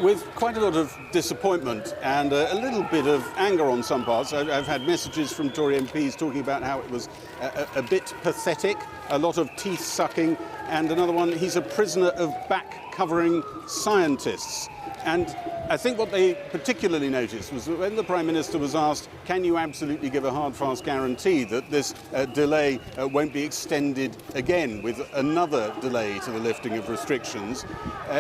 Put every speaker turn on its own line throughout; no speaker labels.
With quite a lot of disappointment and a little bit of anger on some parts. I've had messages from Tory MPs talking about how it was a bit pathetic, a lot of teeth sucking, and another one, he's a prisoner of back-covering scientists. And I think what they particularly noticed was that when the Prime Minister was asked, can you absolutely give a hard, fast guarantee that this delay won't be extended again with another delay to the lifting of restrictions,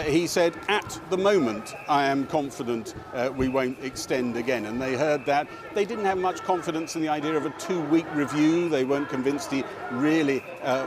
he said, at the moment, I am confident we won't extend again. And they heard that. They didn't have much confidence in the idea of a 2-week review. They weren't convinced he really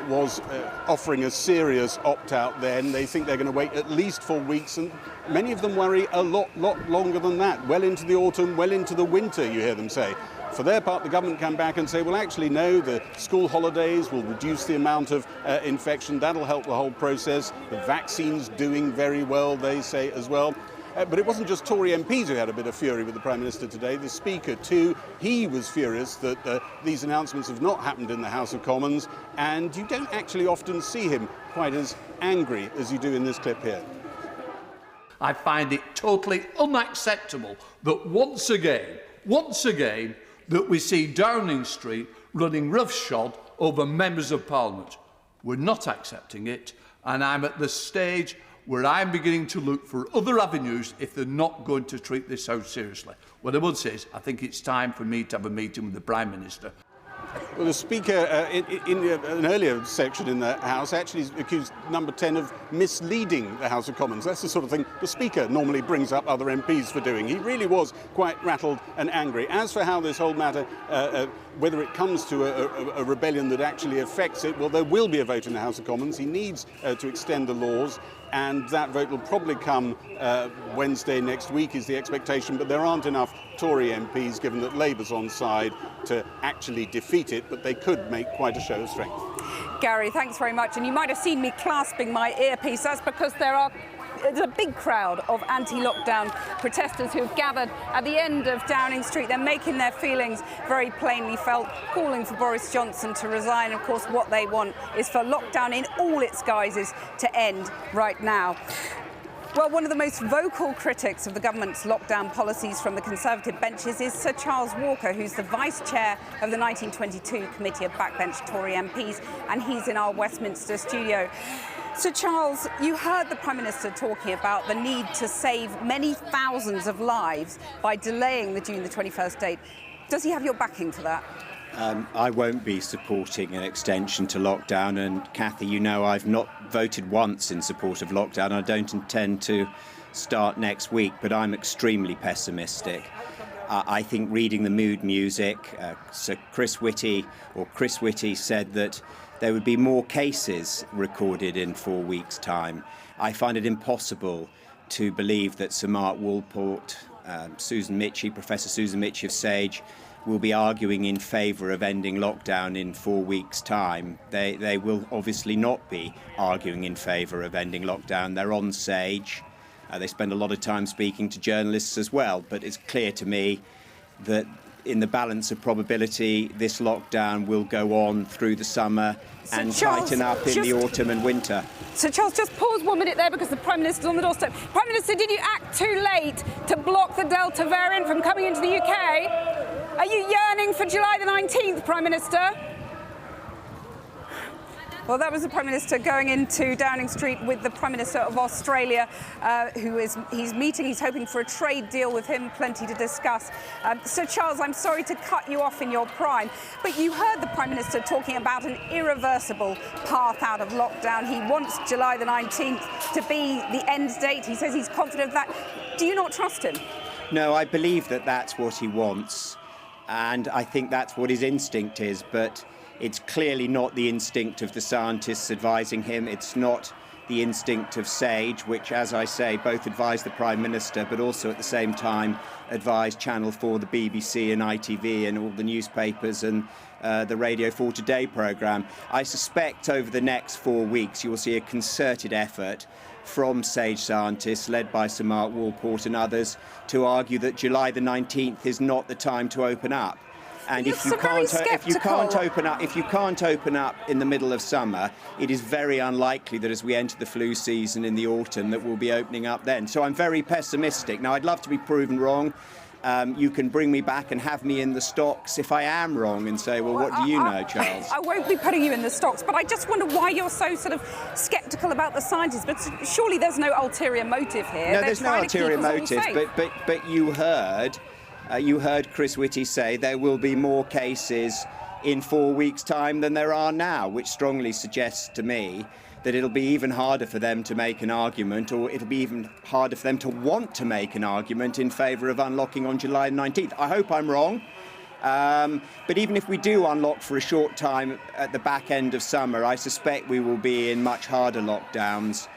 was offering a serious opt-out then. They think they're going to wait at least 4 weeks, and many of them worry a lot longer than that, well into the autumn, well into the winter, you hear them say. For their part, the government come back and say, well, actually, no, the school holidays will reduce the amount of infection. That'll help the whole process. The vaccine's doing very well, they say as well. But it wasn't just Tory MPs who had a bit of fury with the Prime Minister today. The Speaker, too, he was furious that these announcements have not happened in the House of Commons, and you don't actually often see him quite as angry as you do in this clip here.
I find it totally unacceptable that once again, that we see Downing Street running roughshod over members of Parliament. We're not accepting it, and I'm at the stage where I'm beginning to look for other avenues if they're not going to treat this so seriously. What I would say is, I think it's time for me to have a meeting with the Prime Minister.
Well, the Speaker, in an earlier section in the House, actually accused Number 10 of misleading the House of Commons. That's the sort of thing the Speaker normally brings up other MPs for doing. He really was quite rattled and angry. As for how this whole matter, whether it comes to a rebellion that actually affects it, well, there will be a vote in the House of Commons. He needs to extend the laws, and that vote will probably come Wednesday next week is the expectation, but there aren't enough Tory MPs, given that Labour's on side, to actually defeat it, but they could make quite a show of strength.
Gary, thanks very much. And you might have seen me clasping my earpiece. That's because there's a big crowd of anti-lockdown protesters who have gathered at the end of Downing Street. They're making their feelings very plainly felt, calling for Boris Johnson to resign. Of course, what they want is for lockdown in all its guises to end right now. Well, one of the most vocal critics of the government's lockdown policies from the Conservative benches is Sir Charles Walker, who's the vice chair of the 1922 Committee of Backbench Tory MPs, and he's in our Westminster studio. Sir Charles, you heard the Prime Minister talking about the need to save many thousands of lives by delaying the June the 21st date. Does he have your backing for that?
I won't be supporting an extension to lockdown, and Cathy, you know I've not voted once in support of lockdown. I don't intend to start next week, but I'm extremely pessimistic. I think reading the mood music, Sir Chris Whitty said that there would be more cases recorded in 4 weeks' time. I find it impossible to believe that Sir Mark Woolport, Professor Susan Mitchie of Sage, will be arguing in favour of ending lockdown in 4 weeks' time. They will obviously not be arguing in favour of ending lockdown. They're on Sage. They spend a lot of time speaking to journalists as well, but it's clear to me that in the balance of probability, this lockdown will go on through the summer and tighten up in the autumn and winter.
So Charles, just pause 1 minute there because the Prime Minister's on the doorstep. Prime Minister, did you act too late to block the Delta variant from coming into the UK? Are you yearning for July the 19th, Prime Minister? Well, that was the Prime Minister going into Downing Street with the Prime Minister of Australia, he's hoping for a trade deal with him, plenty to discuss. Sir Charles, I'm sorry to cut you off in your prime, but you heard the Prime Minister talking about an irreversible path out of lockdown. He wants July the 19th to be the end date. He says he's confident of that. Do you not trust him?
No, I believe that that's what he wants, and I think that's what his instinct is, but it's clearly not the instinct of the scientists advising him. It's not the instinct of Sage, which, as I say, both advised the Prime Minister, but also at the same time advised Channel 4, the BBC and ITV and all the newspapers and the Radio 4 Today programme. I suspect over the next 4 weeks you will see a concerted effort from Sage scientists, led by Sir Mark Woolport and others, to argue that July the 19th is not the time to open up. And
You're
if you
so very sceptical.
if you can't open up in the middle of summer, it is very unlikely that as we enter the flu season in the autumn that we'll be opening up then. So I'm very pessimistic. Now, I'd love to be proven wrong. You can bring me back and have me in the stocks if I am wrong and say, well, what do you know, Charles?
I won't be putting you in the stocks, but I just wonder why you're so sort of sceptical about the scientists. But surely there's no ulterior motive here.
No, there's no ulterior motive, but you heard Chris Whitty say there will be more cases in 4 weeks' time than there are now, which strongly suggests to me that it'll be even harder for them to make an argument, or it'll be even harder for them to want to make an argument in favour of unlocking on July 19th. I hope I'm wrong. But even if we do unlock for a short time at the back end of summer, I suspect we will be in much harder lockdowns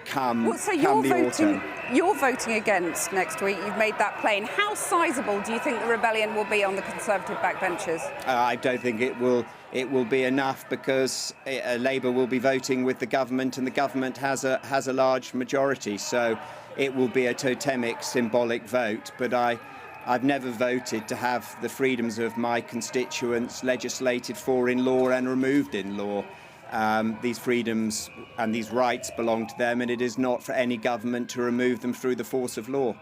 come the autumn.
You're voting against next week. You've made that plain. How sizable do you think the rebellion will be on the Conservative backbenches?
I don't think it will be enough, because Labour will be voting with the government, and the government has a large majority. So it will be a totemic, symbolic vote. But I've never voted to have the freedoms of my constituents legislated for in law and removed in law. These freedoms and these rights belong to them, and it is not for any government to remove them through the force of law.